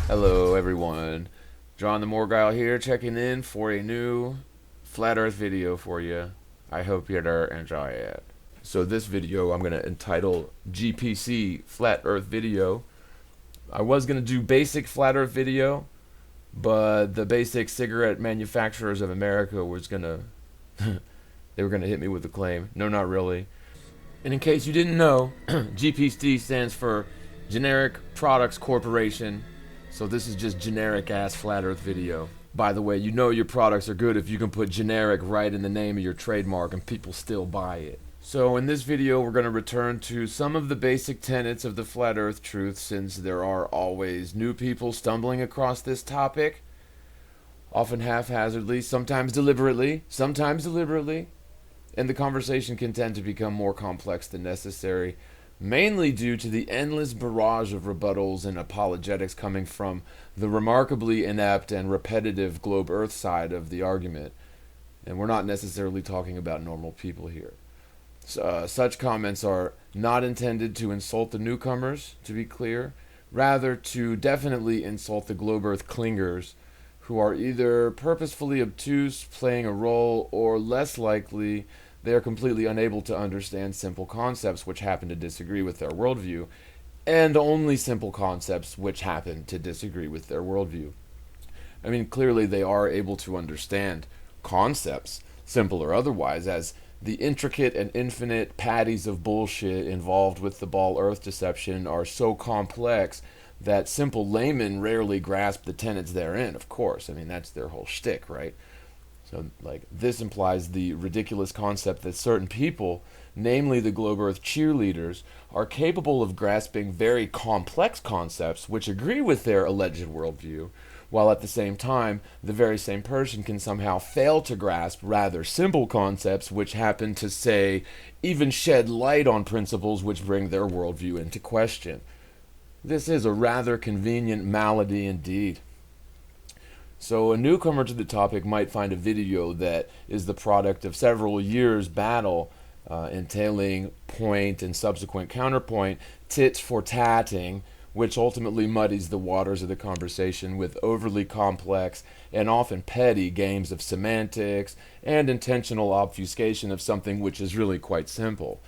Hello, everyone. John the Morgile here, checking in for a new Flat Earth video for you. I hope you enjoy it. So, this video I'm going to entitle GPC Flat Earth Video. I was going to do basic Flat Earth video, but the basic cigarette manufacturers of America was going to. They were going to hit me with a claim. No, not really. And in case you didn't know, GPC stands for Generic Products Corporation. So this is just generic ass flat earth video. By the way, you know your products are good if you can put generic right in the name of your trademark and people still buy it. So in this video we're going to return to some of the basic tenets of the flat earth truth, since there are always new people stumbling across this topic, often haphazardly, sometimes deliberately, and the conversation can tend to become more complex than necessary, mainly due to the endless barrage of rebuttals and apologetics coming from the remarkably inept and repetitive globe Earth side of the argument. And we're not necessarily talking about normal people here. Such comments are not intended to insult the newcomers, to be clear, rather to definitely insult the globe Earth clingers, who are either purposefully obtuse, playing a role, or less likely they are completely unable to understand simple concepts which happen to disagree with their worldview, and only simple concepts which happen to disagree with their worldview. I mean, clearly they are able to understand concepts, simple or otherwise, as the intricate and infinite patties of bullshit involved with the ball Earth deception are so complex that simple laymen rarely grasp the tenets therein, of course. I mean, that's their whole shtick, right? So, this implies the ridiculous concept that certain people, namely the globe Earth cheerleaders, are capable of grasping very complex concepts which agree with their alleged worldview, while at the same time, the very same person can somehow fail to grasp rather simple concepts which happen to, say, even shed light on principles which bring their worldview into question. This is a rather convenient malady indeed. So a newcomer to the topic might find a video that is the product of several years' battle, entailing point and subsequent counterpoint, tit for tatting, which ultimately muddies the waters of the conversation with overly complex and often petty games of semantics and intentional obfuscation of something which is really quite simple.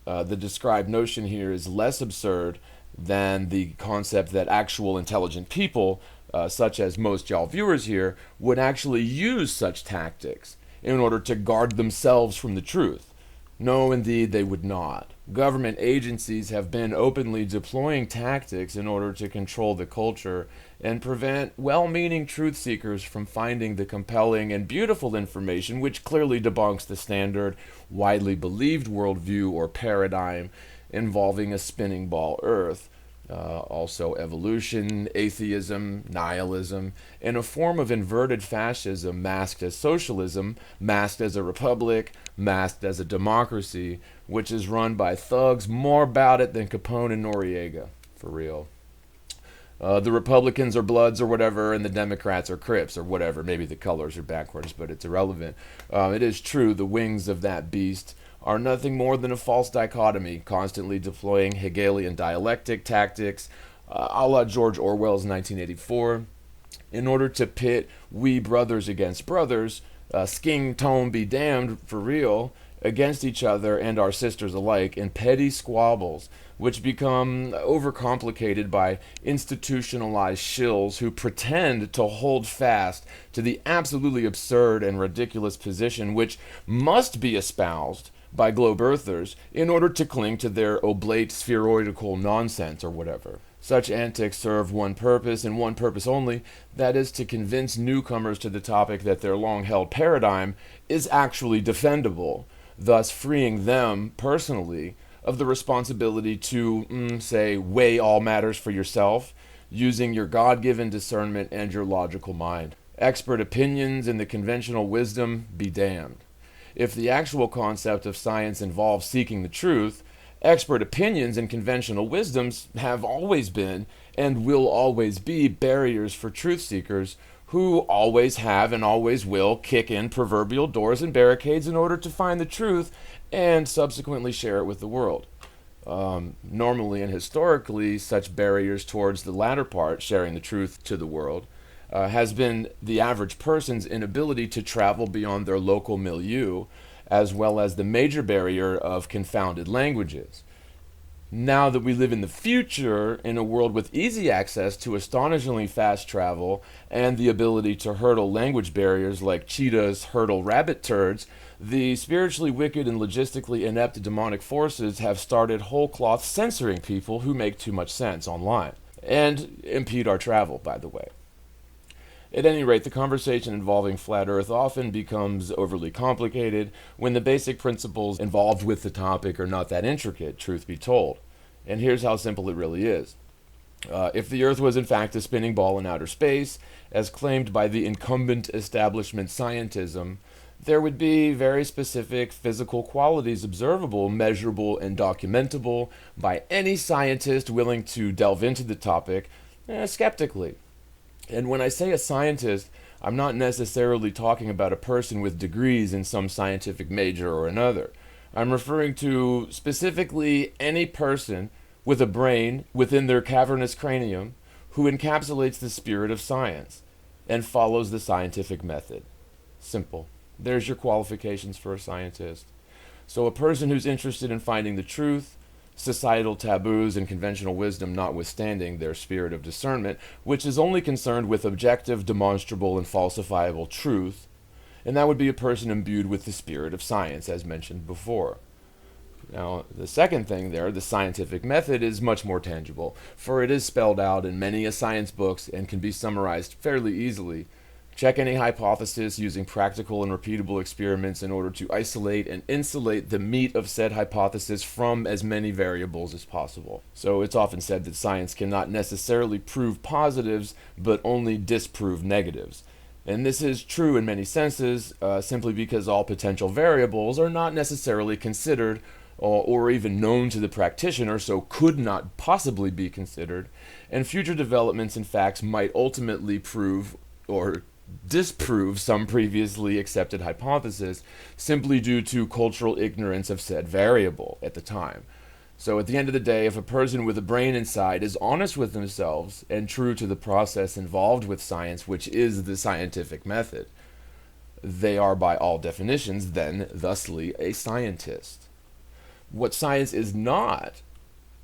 The described notion here is less absurd than the concept that actual intelligent people, such as most y'all viewers here, would actually use such tactics in order to guard themselves from the truth. No, indeed, they would not. Government agencies have been openly deploying tactics in order to control the culture and prevent well-meaning truth seekers from finding the compelling and beautiful information which clearly debunks the standard, widely believed worldview or paradigm involving a spinning ball Earth. Also evolution, atheism, nihilism, and a form of inverted fascism masked as socialism, masked as a republic, masked as a democracy, which is run by thugs more about it than Capone and Noriega, for real. The Republicans are Bloods or whatever, and the Democrats are Crips or whatever. Maybe the colors are backwards, but it's irrelevant. It is true, the wings of that beast are nothing more than a false dichotomy, constantly deploying Hegelian dialectic tactics, a la George Orwell's 1984, in order to pit we brothers against brothers, sking tone be damned for real, against each other and our sisters alike in petty squabbles, which become overcomplicated by institutionalized shills who pretend to hold fast to the absolutely absurd and ridiculous position which must be espoused by globe earthers in order to cling to their oblate spheroidal nonsense or whatever. Such antics serve one purpose and one purpose only, that is to convince newcomers to the topic that their long-held paradigm is actually defendable, thus freeing them, personally, of the responsibility to, say, weigh all matters for yourself, using your God-given discernment and your logical mind. Expert opinions and the conventional wisdom be damned. If the actual concept of science involves seeking the truth, expert opinions and conventional wisdoms have always been and will always be barriers for truth seekers who always have and always will kick in proverbial doors and barricades in order to find the truth and subsequently share it with the world. Normally and historically, such barriers towards the latter part, sharing the truth to the world, has been the average person's inability to travel beyond their local milieu, as well as the major barrier of confounded languages. Now that we live in the future, in a world with easy access to astonishingly fast travel and the ability to hurdle language barriers like cheetahs hurdle rabbit turds, the spiritually wicked and logistically inept demonic forces have started whole cloth censoring people who make too much sense online and impede our travel, by the way. At any rate, the conversation involving flat Earth often becomes overly complicated when the basic principles involved with the topic are not that intricate, truth be told. And here's how simple it really is. If the Earth was in fact a spinning ball in outer space, as claimed by the incumbent establishment scientism, there would be very specific physical qualities observable, measurable, and documentable by any scientist willing to delve into the topic skeptically. And when I say a scientist, I'm not necessarily talking about a person with degrees in some scientific major or another. I'm referring to specifically any person with a brain within their cavernous cranium who encapsulates the spirit of science and follows the scientific method. Simple. There's your qualifications for a scientist. So a person who's interested in finding the truth, societal taboos and conventional wisdom notwithstanding their spirit of discernment, which is only concerned with objective, demonstrable, and falsifiable truth, and that would be a person imbued with the spirit of science, as mentioned before. Now, the second thing there, the scientific method, is much more tangible, for it is spelled out in many a science books and can be summarized fairly easily. Check any hypothesis using practical and repeatable experiments in order to isolate and insulate the meat of said hypothesis from as many variables as possible. So it's often said that science cannot necessarily prove positives, but only disprove negatives. And this is true in many senses, simply because all potential variables are not necessarily considered or even known to the practitioner, so could not possibly be considered, and future developments and facts might ultimately prove or disprove some previously accepted hypothesis simply due to cultural ignorance of said variable at the time. So at the end of the day, if a person with a brain inside is honest with themselves and true to the process involved with science, which is the scientific method, they are by all definitions then thusly a scientist. What science is not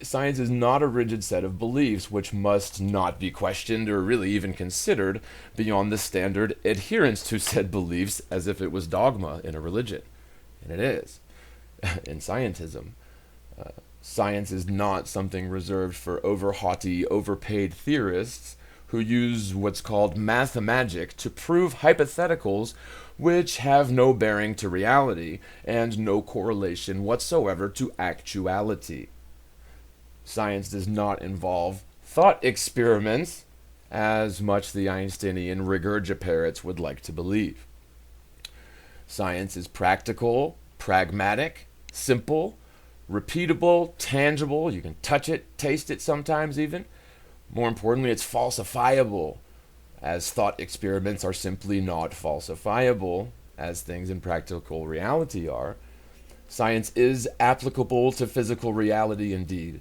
a rigid set of beliefs which must not be questioned or really even considered beyond the standard adherence to said beliefs as if it was dogma in a religion. And it is. In scientism. Science is not something reserved for over-haughty, overpaid theorists who use what's called mathemagic to prove hypotheticals which have no bearing to reality and no correlation whatsoever to actuality. Science does not involve thought experiments, as much the Einsteinian regurgiparrots would like to believe. Science is practical, pragmatic, simple, repeatable, tangible. You can touch it, taste it sometimes even. More importantly, it's falsifiable, as thought experiments are simply not falsifiable, as things in practical reality are. Science is applicable to physical reality indeed.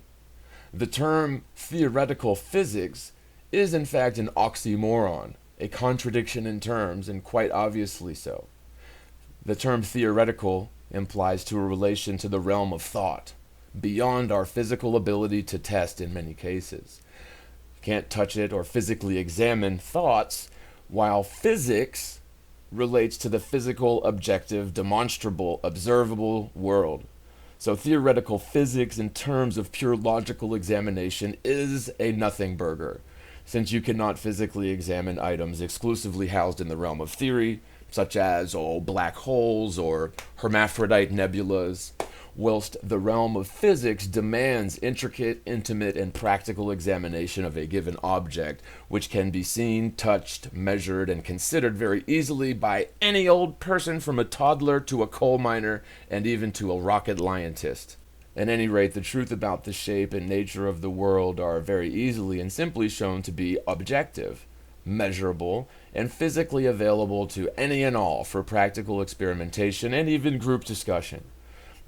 The term theoretical physics is in fact an oxymoron, a contradiction in terms, and quite obviously so. The term theoretical implies to a relation to the realm of thought, beyond our physical ability to test in many cases. Can't touch it or physically examine thoughts, while physics relates to the physical, objective, demonstrable, observable world. So theoretical physics in terms of pure logical examination is a nothing burger, since you cannot physically examine items exclusively housed in the realm of theory, such as black holes or hermaphrodite nebulas, whilst the realm of physics demands intricate, intimate, and practical examination of a given object, which can be seen, touched, measured, and considered very easily by any old person from a toddler to a coal miner and even to a rocket scientist. At any rate, the truth about the shape and nature of the world are very easily and simply shown to be objective, measurable, and physically available to any and all for practical experimentation and even group discussion.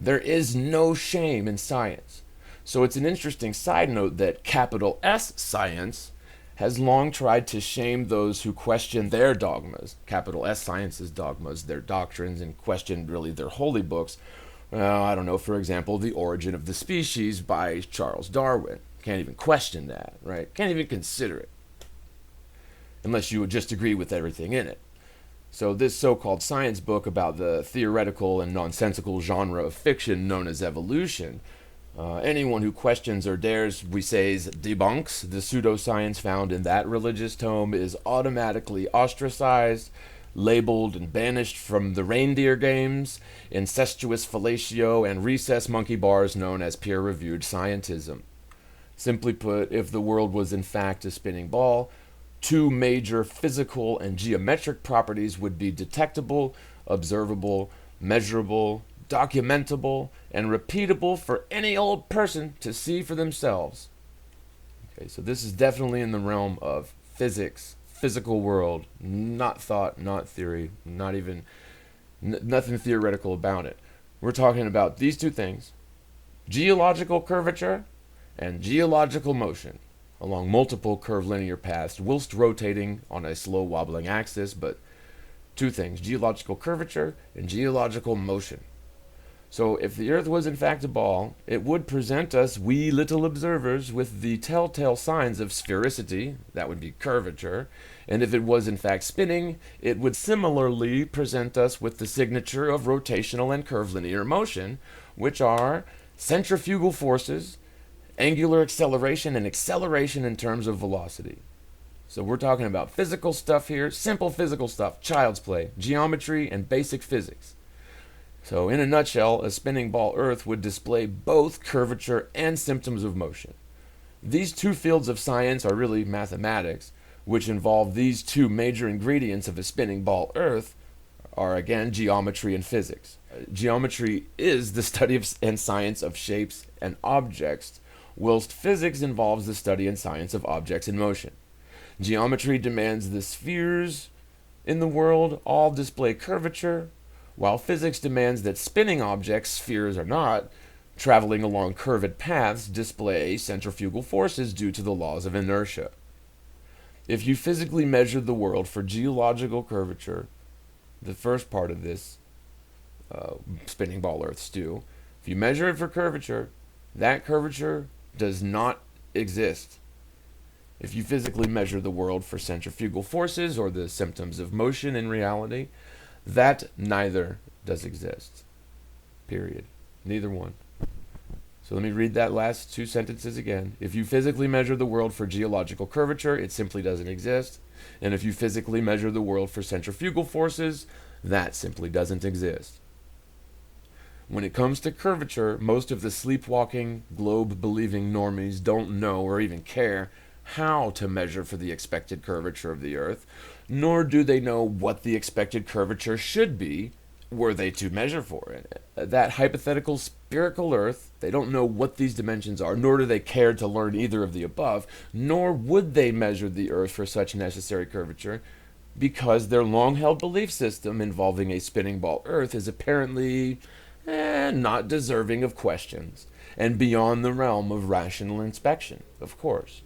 There is no shame in science. So it's an interesting side note that capital S science has long tried to shame those who question their dogmas, capital S Science's dogmas, their doctrines, and question really their holy books. Well, I don't know, for example, The Origin of the Species by Charles Darwin. Can't even question that, right? Can't even consider it, unless you would just agree with everything in it. So this so-called science book about the theoretical and nonsensical genre of fiction known as evolution, anyone who questions or dares, we say, debunks the pseudoscience found in that religious tome is automatically ostracized, labeled, and banished from the reindeer games, incestuous fellatio, and recess monkey bars known as peer-reviewed scientism. Simply put, if the world was in fact a spinning ball, two major physical and geometric properties would be detectable, observable, measurable, documentable, and repeatable for any old person to see for themselves. Okay, so this is definitely in the realm of physics, physical world, not thought, not theory, not even nothing theoretical about it. We're talking about these two things: geological curvature and geological motion along multiple curvilinear paths whilst rotating on a slow wobbling axis. But two things: geological curvature and geological motion. So if the Earth was in fact a ball, it would present us, we little observers, with the telltale signs of sphericity, that would be curvature, and if it was in fact spinning, it would similarly present us with the signature of rotational and curvilinear motion, which are centrifugal forces, angular acceleration, and acceleration in terms of velocity. So we're talking about physical stuff here, simple physical stuff, child's play, geometry, and basic physics. So in a nutshell, a spinning ball Earth would display both curvature and symptoms of motion. These two fields of science are really mathematics, which involve these two major ingredients of a spinning ball Earth are, again, geometry and physics. Geometry is the study of and science of shapes and objects, whilst physics involves the study and science of objects in motion. Geometry demands the spheres in the world all display curvature, while physics demands that spinning objects, spheres or not, traveling along curved paths display centrifugal forces due to the laws of inertia. If you physically measured the world for geological curvature, the first part of this spinning ball Earth stew, if you measure it for curvature, that curvature does not exist. If you physically measure the world for centrifugal forces or the symptoms of motion in reality, that neither does exist. Period. Neither one. So let me read that last two sentences again. If you physically measure the world for geological curvature, it simply doesn't exist. And if you physically measure the world for centrifugal forces, that simply doesn't exist. When it comes to curvature, most of the sleepwalking, globe-believing normies don't know or even care how to measure for the expected curvature of the Earth, nor do they know what the expected curvature should be were they to measure for it. That hypothetical spherical Earth, they don't know what these dimensions are, nor do they care to learn either of the above, nor would they measure the Earth for such necessary curvature, because their long-held belief system involving a spinning ball Earth is apparently not deserving of questions, and beyond the realm of rational inspection, of course.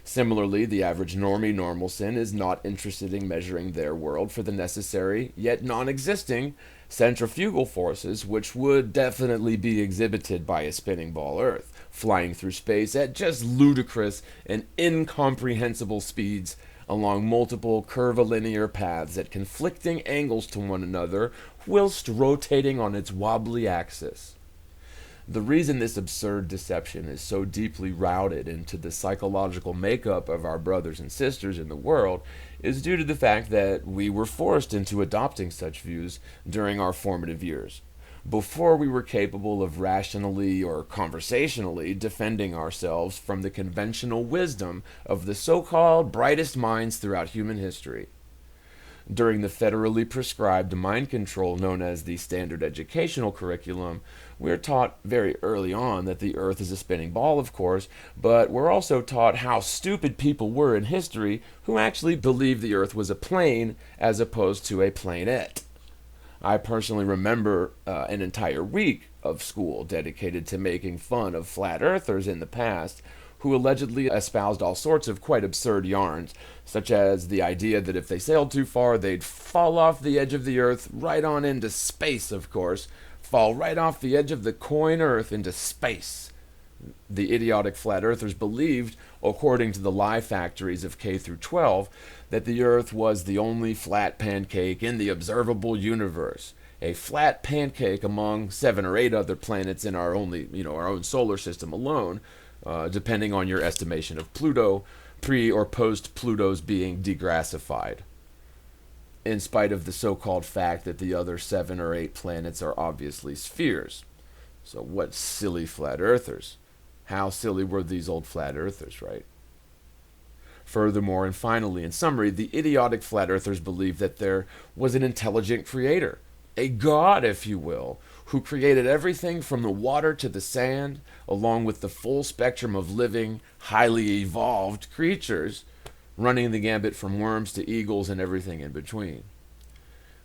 Similarly, the average normie normalson is not interested in measuring their world for the necessary, yet non-existing, centrifugal forces which would definitely be exhibited by a spinning ball Earth, flying through space at just ludicrous and incomprehensible speeds along multiple curvilinear paths at conflicting angles to one another, whilst rotating on its wobbly axis. The reason this absurd deception is so deeply routed into the psychological makeup of our brothers and sisters in the world is due to the fact that we were forced into adopting such views during our formative years, before we were capable of rationally or conversationally defending ourselves from the conventional wisdom of the so-called brightest minds throughout human history. During the federally prescribed mind control known as the standard educational curriculum, we're taught very early on that the Earth is a spinning ball, of course, but we're also taught how stupid people were in history who actually believed the Earth was a plane as opposed to a planet. I personally remember an entire week of school dedicated to making fun of flat earthers in the past, who allegedly espoused all sorts of quite absurd yarns, such as the idea that if they sailed too far, they'd fall off the edge of the earth, right on into space, of course, fall right off the edge of the coin earth into space. The idiotic flat earthers believed, according to the lie factories of K through 12, that the earth was the only flat pancake in the observable universe. A flat pancake among 7 or 8 other planets in our own solar system alone, depending on your estimation of Pluto, pre or post Pluto's being degassified, in spite of the so-called fact that the other 7 or 8 planets are obviously spheres. So what silly flat earthers. How silly were these old flat earthers, right? Furthermore, and finally, in summary, the idiotic flat earthers believed that there was an intelligent creator, a god, if you will, who created everything from the water to the sand, along with the full spectrum of living, highly evolved creatures, running the gambit from worms to eagles and everything in between.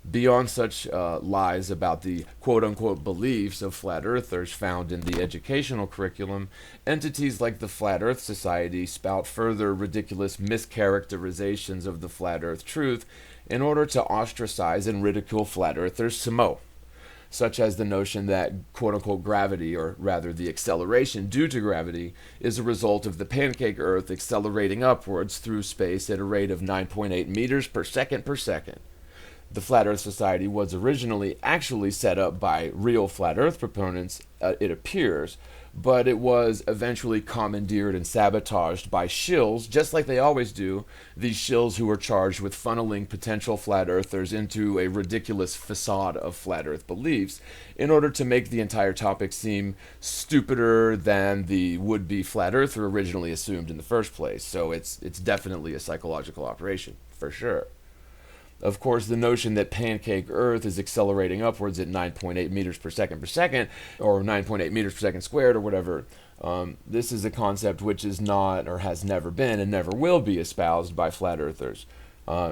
Beyond such lies about the quote-unquote beliefs of flat earthers found in the educational curriculum, entities like the Flat Earth Society spout further ridiculous mischaracterizations of the flat earth truth in order to ostracize and ridicule flat earthers some more, such as the notion that quote-unquote gravity, or rather the acceleration due to gravity, is a result of the pancake Earth accelerating upwards through space at a rate of 9.8 meters per second per second. The Flat Earth Society was originally actually set up by real flat earth proponents, it appears, but it was eventually commandeered and sabotaged by shills, just like they always do, these shills who were charged with funneling potential flat earthers into a ridiculous facade of flat earth beliefs in order to make the entire topic seem stupider than the would-be flat earther originally assumed in the first place. So it's definitely a psychological operation, for sure. Of course, the notion that pancake Earth is accelerating upwards at 9.8 meters per second, or 9.8 meters per second squared, or whatever, this is a concept which is not, or has never been, and never will be espoused by flat earthers.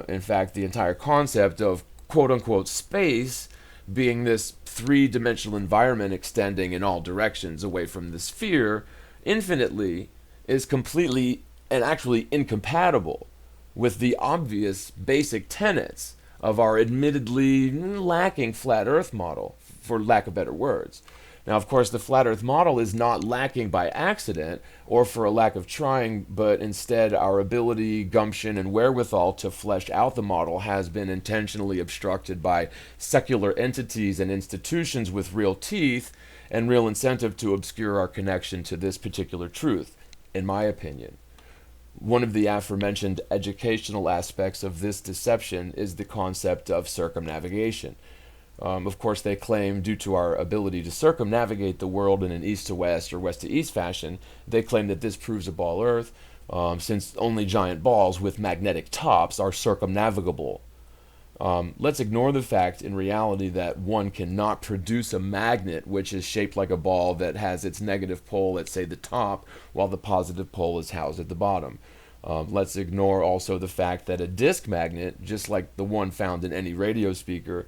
In fact, the entire concept of quote-unquote space being this three-dimensional environment extending in all directions away from the sphere infinitely is completely and actually incompatible with the obvious basic tenets of our admittedly lacking flat earth model, for lack of better words. Now, of course, the flat earth model is not lacking by accident or for a lack of trying, but instead our ability, gumption, and wherewithal to flesh out the model has been intentionally obstructed by secular entities and institutions with real teeth and real incentive to obscure our connection to this particular truth, in my opinion. One of the aforementioned educational aspects of this deception is the concept of circumnavigation. Of course, they claim, due to our ability to circumnavigate the world in an east to west or west to east fashion, they claim that this proves a ball Earth, since only giant balls with magnetic tops are circumnavigable. Let's ignore the fact in reality that one cannot produce a magnet which is shaped like a ball that has its negative pole at, say, the top, while the positive pole is housed at the bottom. Let's ignore also the fact that a disk magnet, just like the one found in any radio speaker,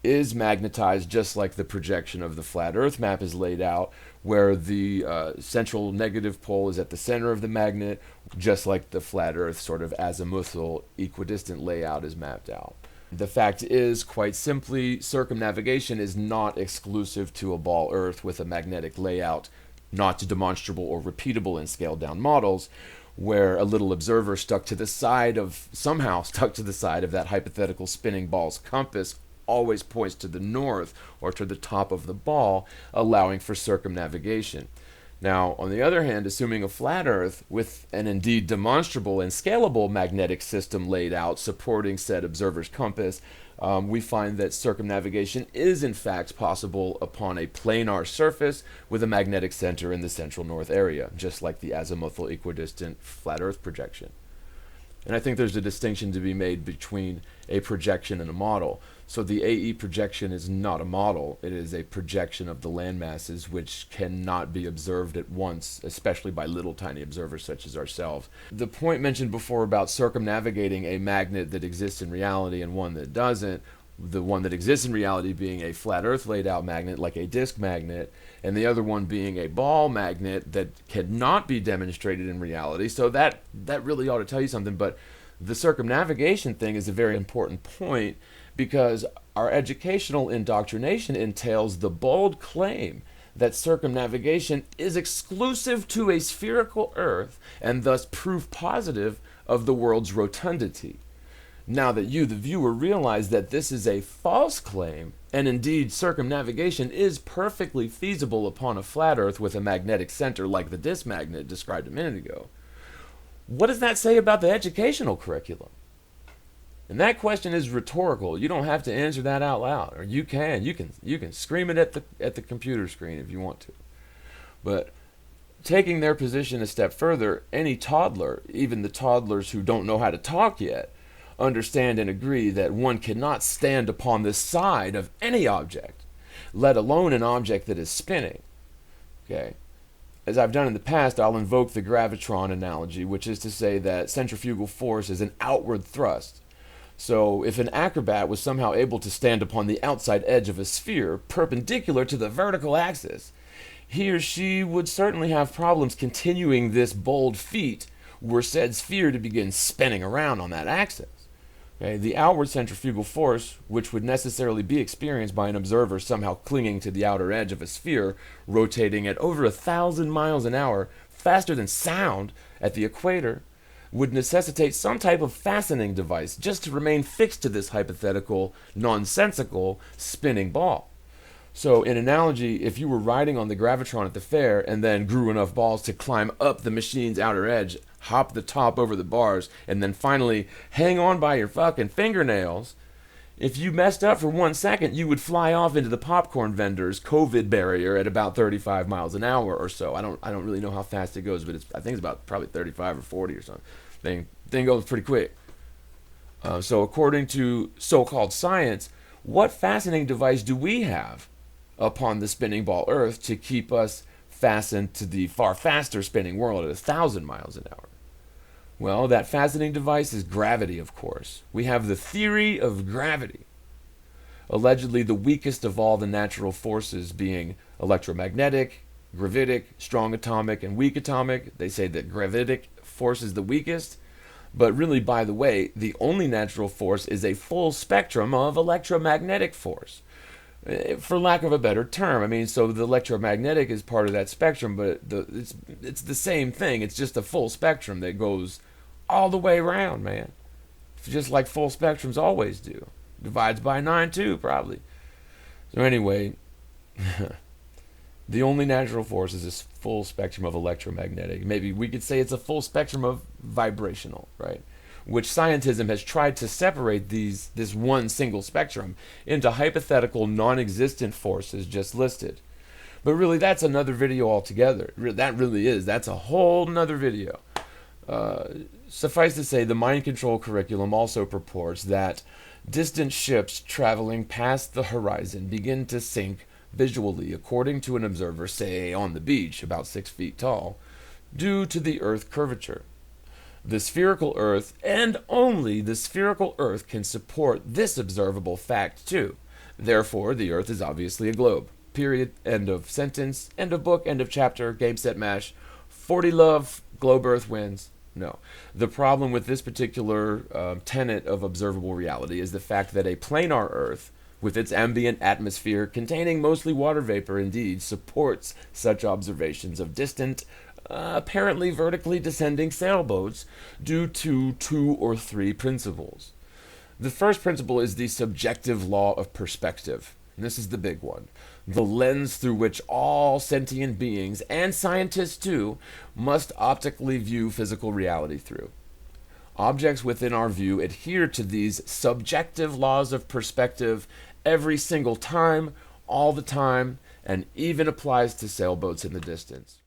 is magnetized just like the projection of the flat Earth map is laid out, where the central negative pole is at the center of the magnet, just like the flat Earth sort of azimuthal equidistant layout is mapped out. The fact is, quite simply, circumnavigation is not exclusive to a ball Earth with a magnetic layout, not demonstrable or repeatable in scaled-down models, where a little observer somehow stuck to the side of that hypothetical spinning ball's compass always points to the north or to the top of the ball, allowing for circumnavigation. Now, on the other hand, assuming a flat Earth with an indeed demonstrable and scalable magnetic system laid out supporting said observer's compass, we find that circumnavigation is in fact possible upon a planar surface with a magnetic center in the central north area, just like the azimuthal equidistant flat Earth projection. And I think there's a distinction to be made between a projection and a model. So the AE projection is not a model. It is a projection of the landmasses which cannot be observed at once, especially by little tiny observers such as ourselves. The point mentioned before about circumnavigating a magnet that exists in reality and one that doesn't The one that exists in reality being a flat earth laid out magnet like a disk magnet, and the other one being a ball magnet that cannot be demonstrated in reality. So that really ought to tell you something. But the circumnavigation thing is a very important point, because our educational indoctrination entails the bold claim that circumnavigation is exclusive to a spherical earth and thus proof positive of the world's rotundity. Now that you, the viewer, realize that this is a false claim, and indeed circumnavigation is perfectly feasible upon a flat earth with a magnetic center like the disk magnet described a minute ago, what does that say about the educational curriculum? And that question is rhetorical. You don't have to answer that out loud, or you can scream it at the computer screen if you want to. But taking their position a step further, any toddler, even the toddlers who don't know how to talk yet, understand and agree that one cannot stand upon the side of any object, let alone an object that is spinning. Okay? As I've done in the past, I'll invoke the gravitron analogy, which is to say that centrifugal force is an outward thrust. So if an acrobat was somehow able to stand upon the outside edge of a sphere perpendicular to the vertical axis, he or she would certainly have problems continuing this bold feat were said sphere to begin spinning around on that axis. Okay, the outward centrifugal force, which would necessarily be experienced by an observer somehow clinging to the outer edge of a sphere, rotating at over 1,000 miles an hour, faster than sound at the equator, would necessitate some type of fastening device just to remain fixed to this hypothetical, nonsensical, spinning ball. So, in analogy, if you were riding on the gravitron at the fair and then grew enough balls to climb up the machine's outer edge, hop the top over the bars, and then finally hang on by your fucking fingernails, if you messed up for 1 second, you would fly off into the popcorn vendor's COVID barrier at about 35 miles an hour or so. I don't really know how fast it goes, but I think it's about probably 35 or 40 or something. Thing goes pretty quick. So according to so-called science, what fastening device do we have upon the spinning ball Earth to keep us fastened to the far faster spinning world at 1,000 miles an hour? Well, that fastening device is gravity, of course. We have the theory of gravity, allegedly the weakest of all the natural forces, being electromagnetic, gravitic, strong atomic, and weak atomic. They say that gravitic force is the weakest, but really, by the way, the only natural force is a full spectrum of electromagnetic force, for lack of a better term. I mean, so the electromagnetic is part of that spectrum, but it's the same thing. It's just a full spectrum that goes all the way around, man. Just like full spectrums always do. Divides by 9 too, probably. So anyway, the only natural force is this full spectrum of electromagnetic. Maybe we could say it's a full spectrum of vibrational, right? Which scientism has tried to separate this one single spectrum into hypothetical non-existent forces just listed. But really, that's another video altogether. That's a whole nother video. Suffice to say, the mind control curriculum also purports that distant ships traveling past the horizon begin to sink visually, according to an observer, say on the beach, about 6 feet tall, due to the Earth curvature. The spherical Earth, and only the spherical Earth, can support this observable fact too. Therefore, the Earth is obviously a globe. Period. End of sentence. End of book. End of chapter. Game, set, mash. 40 love. Globe Earth wins. No. The problem with this particular tenet of observable reality is the fact that a planar Earth, with its ambient atmosphere containing mostly water vapor, indeed supports such observations of distant, apparently vertically descending sailboats due to 2 or 3 principles. The first principle is the subjective law of perspective. And this is the big one. The lens through which all sentient beings, and scientists too, must optically view physical reality through. Objects within our view adhere to these subjective laws of perspective every single time, all the time, and even applies to sailboats in the distance.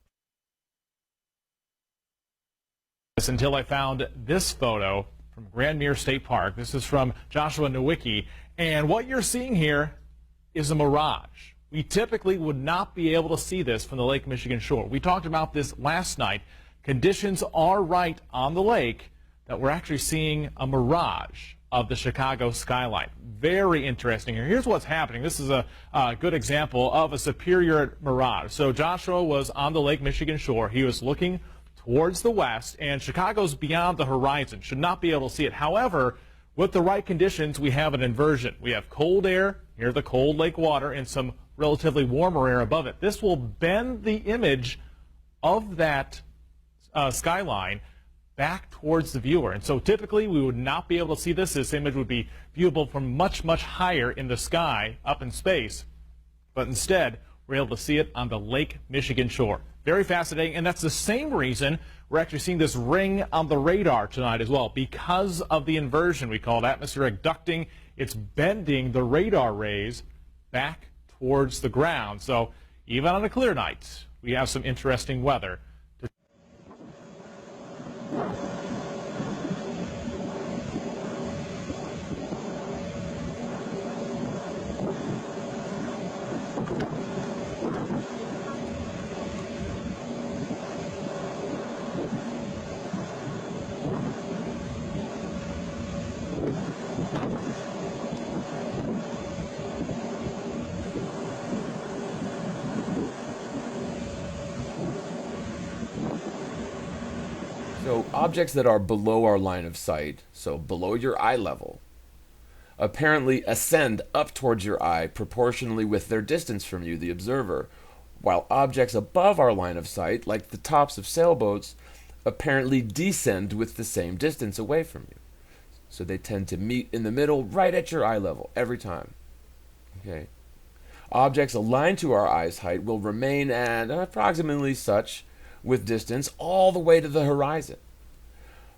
Until I found this photo from Grandmere State Park. This is from Joshua Nowicki, and what you're seeing here is a mirage. We typically would not be able to see this from the Lake Michigan shore. We talked about this last night. Conditions are right on the lake that we're actually seeing a mirage. of the Chicago skyline. Very interesting here. Here's what's happening. This is a good example of a superior mirage. So Joshua was on the Lake Michigan shore. He was looking towards the west, and Chicago's beyond the horizon. Should not be able to see it. However, with the right conditions, we have an inversion. We have cold air near the cold lake water and some relatively warmer air above it. This will bend the image of that skyline back towards the viewer. And so typically we would not be able to see this. This image would be viewable from much, much higher in the sky, up in space. But instead, we're able to see it on the Lake Michigan shore. Very fascinating, and that's the same reason we're actually seeing this ring on the radar tonight as well. Because of the inversion, we call it atmospheric ducting, it's bending the radar rays back towards the ground. So even on a clear night, we have some interesting weather. So objects that are below our line of sight, so below your eye level, apparently ascend up towards your eye proportionally with their distance from you, the observer, while objects above our line of sight, like the tops of sailboats, apparently descend with the same distance away from you. So they tend to meet in the middle right at your eye level every time. Okay. Objects aligned to our eye's height will remain at approximately such with distance all the way to the horizon.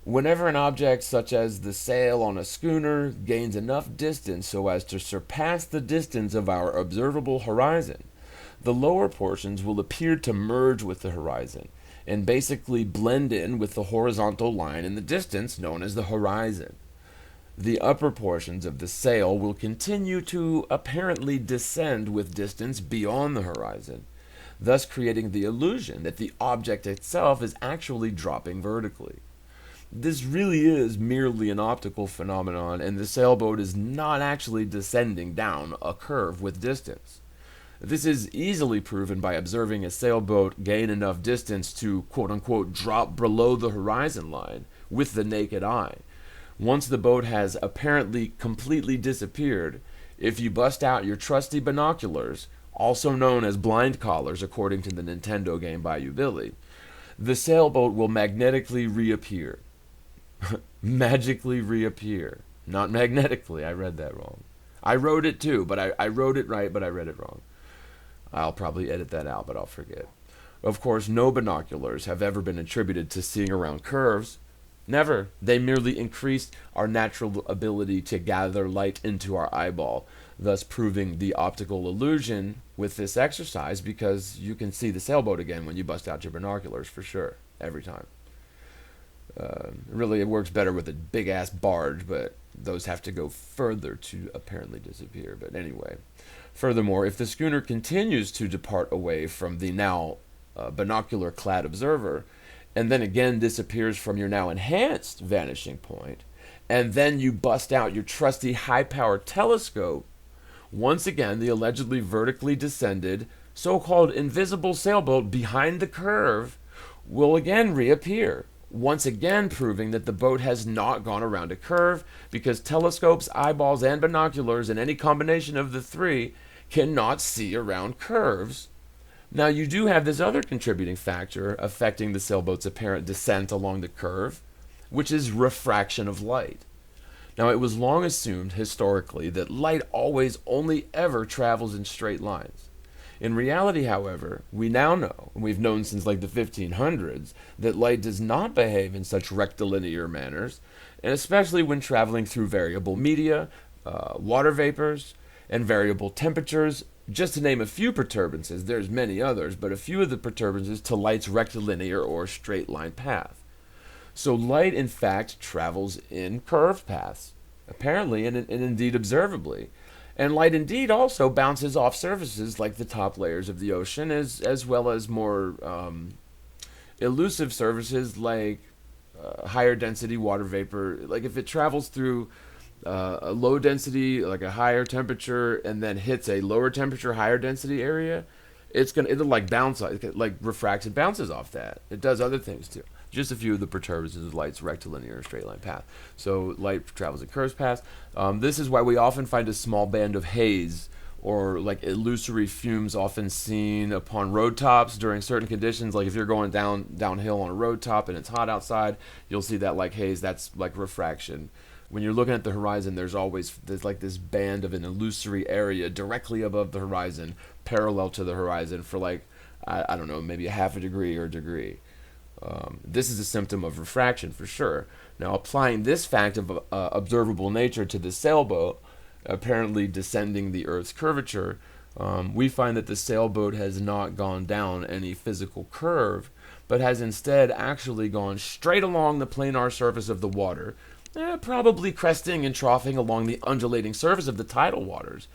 Whenever an object such as the sail on a schooner gains enough distance so as to surpass the distance of our observable horizon, the lower portions will appear to merge with the horizon and basically blend in with the horizontal line in the distance known as the horizon. The upper portions of the sail will continue to apparently descend with distance beyond the horizon, thus creating the illusion that the object itself is actually dropping vertically. This really is merely an optical phenomenon, and the sailboat is not actually descending down a curve with distance. This is easily proven by observing a sailboat gain enough distance to quote-unquote drop below the horizon line with the naked eye. Once the boat has apparently completely disappeared, if you bust out your trusty binoculars, also known as blind collars according to the Nintendo game Bayou Billy, the sailboat will magnetically reappear. Magically reappear. Not magnetically, I read that wrong. I wrote it too, but I wrote it right, but I read it wrong. I'll probably edit that out, but I'll forget. Of course, no binoculars have ever been attributed to seeing around curves. Never. They merely increased our natural ability to gather light into our eyeball, thus proving the optical illusion with this exercise, because you can see the sailboat again when you bust out your binoculars for sure, every time. Really, it works better with a big-ass barge, but those have to go further to apparently disappear. But anyway, furthermore, if the schooner continues to depart away from the now binocular-clad observer, and then again disappears from your now enhanced vanishing point, and then you bust out your trusty high-powered telescope, once again the allegedly vertically descended, so-called invisible sailboat behind the curve will again reappear, once again proving that the boat has not gone around a curve, because telescopes, eyeballs, and binoculars, and any combination of the three, cannot see around curves. Now, you do have this other contributing factor affecting the sailboat's apparent descent along the curve, which is refraction of light. Now, it was long assumed historically that light always only ever travels in straight lines. In reality, however, we now know, and we've known since like the 1500s, that light does not behave in such rectilinear manners, and especially when traveling through variable media, water vapors, and variable temperatures, just to name a few perturbances. There's many others, but a few of the perturbances to light's rectilinear or straight line path. So light, in fact, travels in curved paths, apparently and indeed observably. And light indeed also bounces off surfaces like the top layers of the ocean, as well as more elusive surfaces like higher density water vapor. Like if it travels through a low density, like a higher temperature, and then hits a lower temperature, higher density area, it'll like bounce, like refracts and bounces off that. It does other things too. Just a few of the perturbations of light's rectilinear straight line path. So light travels in curved paths. This is why we often find a small band of haze or like illusory fumes often seen upon road tops during certain conditions. Like if you're going downhill on a road top and it's hot outside, you'll see that like haze. That's like refraction. When you're looking at the horizon, there's like this band of an illusory area directly above the horizon, parallel to the horizon for like, I don't know, maybe a half a degree or a degree. This is a symptom of refraction for sure. Now, applying this fact of observable nature to the sailboat, apparently descending the Earth's curvature, we find that the sailboat has not gone down any physical curve, but has instead actually gone straight along the planar surface of the water, probably cresting and troughing along the undulating surface of the tidal waters.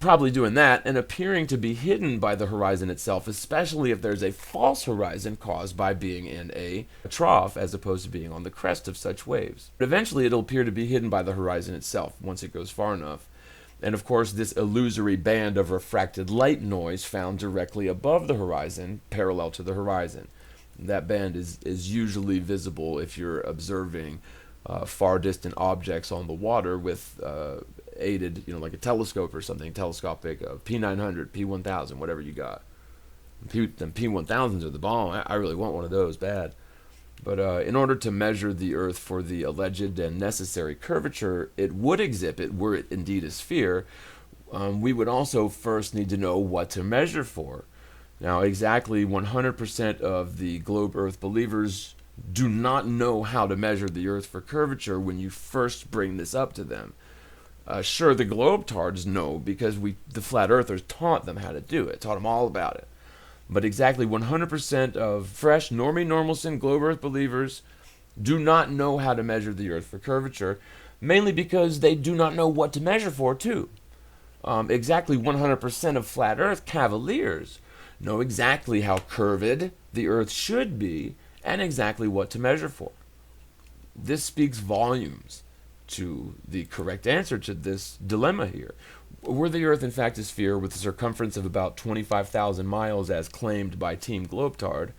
Probably doing that and appearing to be hidden by the horizon itself, especially if there's a false horizon caused by being in a trough as opposed to being on the crest of such waves. But eventually it'll appear to be hidden by the horizon itself once it goes far enough. And of course, this illusory band of refracted light noise found directly above the horizon, parallel to the horizon. That band is usually visible if you're observing far distant objects on the water with aided, like a telescope or something, telescopic P900, P1000, whatever you got. Them P1000s are the bomb. I really want one of those bad. But in order to measure the Earth for the alleged and necessary curvature it would exhibit, were it indeed a sphere, we would also first need to know what to measure for. Now, exactly 100% of the globe Earth believers do not know how to measure the Earth for curvature when you first bring this up to them. Sure, the globetards know because the flat earthers taught them how to do it, taught them all about it. But exactly 100% of fresh Normie Normalson globe Earth believers do not know how to measure the Earth for curvature, mainly because they do not know what to measure for, too. Exactly 100% of flat Earth cavaliers know exactly how curved the Earth should be and exactly what to measure for. This speaks volumes to the correct answer to this dilemma here. Were the Earth in fact a sphere with a circumference of about 25,000 miles as claimed by Team Globetard,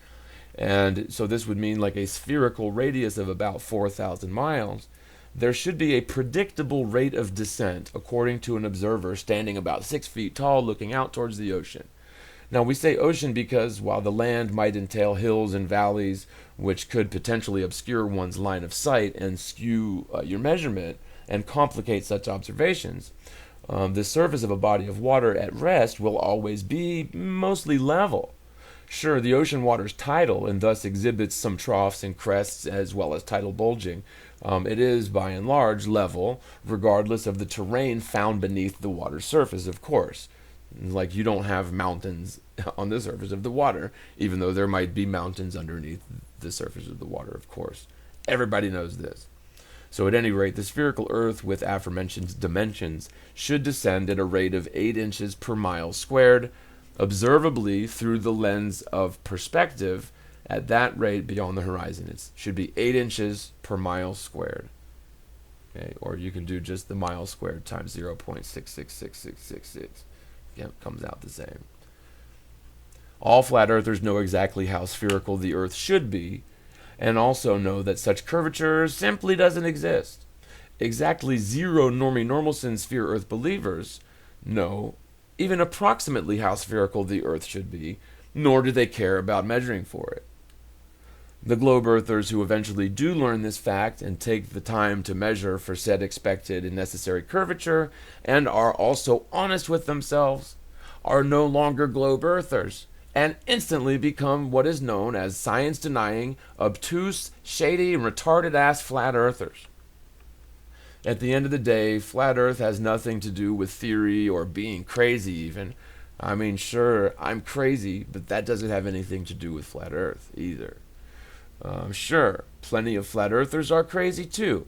and so this would mean like a spherical radius of about 4,000 miles, there should be a predictable rate of descent according to an observer standing about 6 feet tall looking out towards the ocean. Now, we say ocean because while the land might entail hills and valleys, which could potentially obscure one's line of sight and skew your measurement and complicate such observations, the surface of a body of water at rest will always be mostly level. Sure, the ocean water's tidal and thus exhibits some troughs and crests as well as tidal bulging. It is, by and large, level, regardless of the terrain found beneath the water's surface, of course. Like, you don't have mountains on the surface of the water, even though there might be mountains underneath the surface of the water, of course. Everybody knows this. So at any rate, the spherical Earth with aforementioned dimensions should descend at a rate of 8 inches per mile squared, observably through the lens of perspective at that rate beyond the horizon. It should be 8 inches per mile squared. Okay, or you can do just the mile squared times 0.666666. It comes out the same. All flat earthers know exactly how spherical the Earth should be, and also know that such curvature simply doesn't exist. Exactly 0 Normie Normalson sphere Earth believers know even approximately how spherical the Earth should be, nor do they care about measuring for it. The globe earthers who eventually do learn this fact and take the time to measure for said expected and necessary curvature, and are also honest with themselves, are no longer globe earthers, and instantly become what is known as science-denying, obtuse, shady, and retarded-ass flat earthers. At the end of the day, flat earth has nothing to do with theory or being crazy even. I mean, sure, I'm crazy, but that doesn't have anything to do with flat earth either. Sure, plenty of flat earthers are crazy too,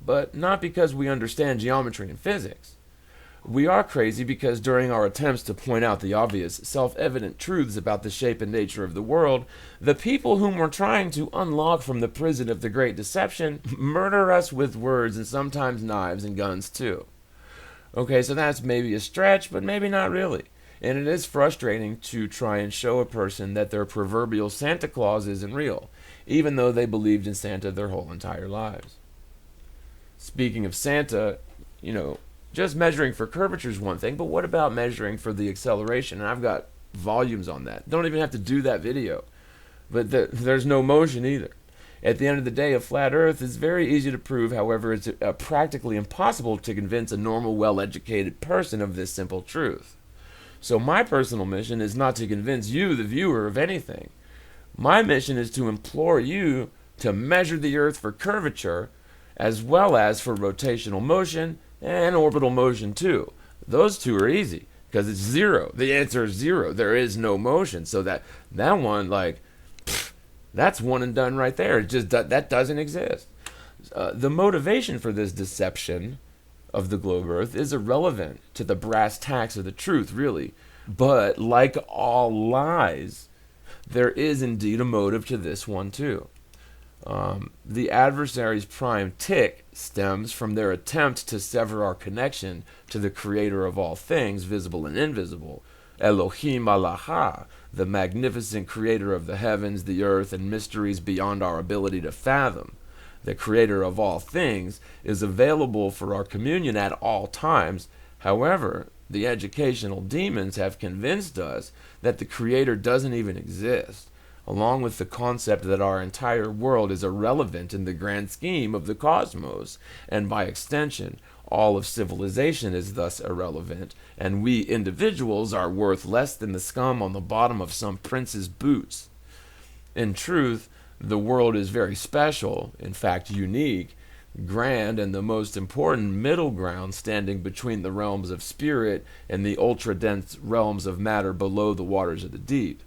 but not because we understand geometry and physics. We are crazy because during our attempts to point out the obvious, self-evident truths about the shape and nature of the world, the people whom we're trying to unlock from the prison of the great deception murder us with words and sometimes knives and guns too. Okay, so that's maybe a stretch, but maybe not really. And it is frustrating to try and show a person that their proverbial Santa Claus isn't real, even though they believed in Santa their whole entire lives. Speaking of Santa, just measuring for curvature is one thing, but what about measuring for the acceleration? And I've got volumes on that. Don't even have to do that video. But there's no motion either. At the end of the day, a flat Earth is very easy to prove. However, it's practically impossible to convince a normal, well-educated person of this simple truth. So my personal mission is not to convince you, the viewer, of anything. My mission is to implore you to measure the Earth for curvature, as well as for rotational motion and orbital motion too. Those two are easy because it's zero. The answer is zero. There is no motion. So that one, that's one and done right there. It just that doesn't exist. The motivation for this deception of the globe Earth is irrelevant to the brass tacks of the truth, really. But like all lies, there is indeed a motive to this one too. The adversary's prime tick stems from their attempt to sever our connection to the creator of all things, visible and invisible, Elohim Allah, the magnificent creator of the heavens, the earth, and mysteries beyond our ability to fathom. The creator of all things is available for our communion at all times. However, the educational demons have convinced us that the creator doesn't even exist, along with the concept that our entire world is irrelevant in the grand scheme of the cosmos, and by extension, all of civilization is thus irrelevant, and we individuals are worth less than the scum on the bottom of some prince's boots. In truth, the world is very special, in fact unique, grand, and the most important middle ground standing between the realms of spirit and the ultra-dense realms of matter below the waters of the deep.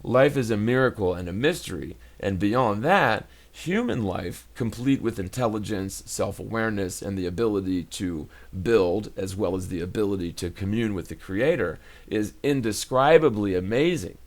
Life is a miracle and a mystery, and beyond that, human life, complete with intelligence, self-awareness, and the ability to build, as well as the ability to commune with the Creator, is indescribably amazing.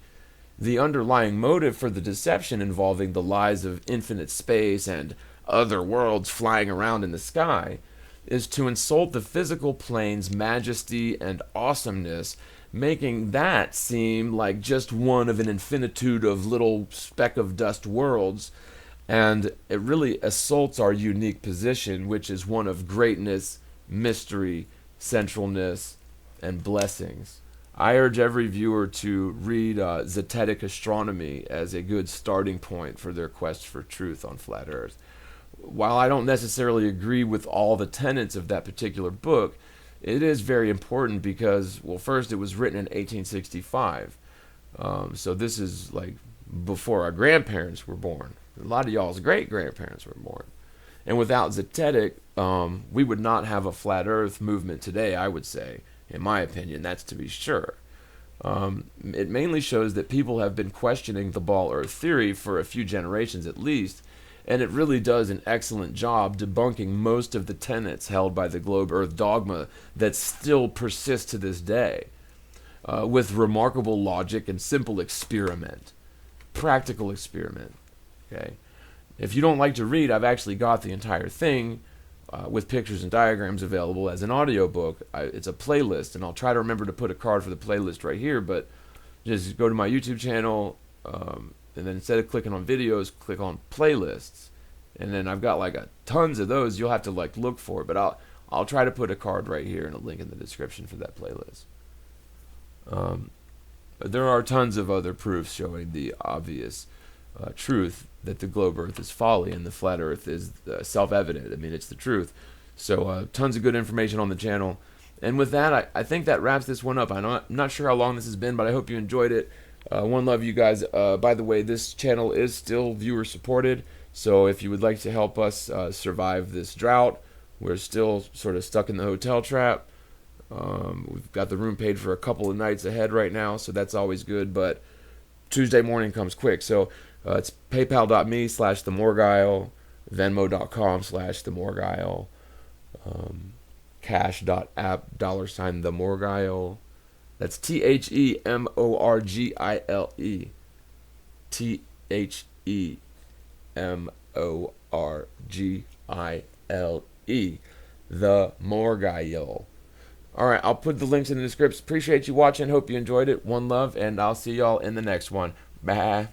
The underlying motive for the deception involving the lies of infinite space and other worlds flying around in the sky is to insult the physical plane's majesty and awesomeness, making that seem like just one of an infinitude of little speck of dust worlds, and it really assaults our unique position, which is one of greatness, mystery, centralness, and blessings. I urge every viewer to read Zetetic Astronomy as a good starting point for their quest for truth on Flat Earth. While I don't necessarily agree with all the tenets of that particular book, it is very important because, well, first, it was written in 1865. So this is like before our grandparents were born. A lot of y'all's great-grandparents were born. And without Zetetic, we would not have a flat earth movement today, I would say. In my opinion, that's to be sure. It mainly shows that people have been questioning the ball earth theory for a few generations at least, and it really does an excellent job debunking most of the tenets held by the globe earth dogma that still persist to this day, with remarkable logic and simple experiment, practical experiment. Okay, if you don't like to read, I've actually got the entire thing with pictures and diagrams available as an audiobook. It's a playlist, and I'll try to remember to put a card for the playlist right here, but just go to my YouTube channel, and then instead of clicking on videos, click on playlists, and then I've got like tons of those. You'll have to like look for it, but I'll try to put a card right here and a link in the description for that playlist. There are tons of other proofs showing the obvious truth that the globe earth is folly and the flat earth is self-evident. I mean, it's the truth. So tons of good information on the channel. And with that, I think that wraps this one up. I'm not sure how long this has been, but I hope you enjoyed it. One love, you guys. By the way, this channel is still viewer supported, so if you would like to help us survive this drought, we're still sort of stuck in the hotel trap. We've got the room paid for a couple of nights ahead right now, so that's always good, but Tuesday morning comes quick. So it's paypal.me/themorguile, venmo.com/themorguile. cash.app $ the Morgile. That's TheMorgile. TheMorgile. The Morgile. Alright, I'll put the links in the description. Appreciate you watching. Hope you enjoyed it. One love, and I'll see y'all in the next one. Bye.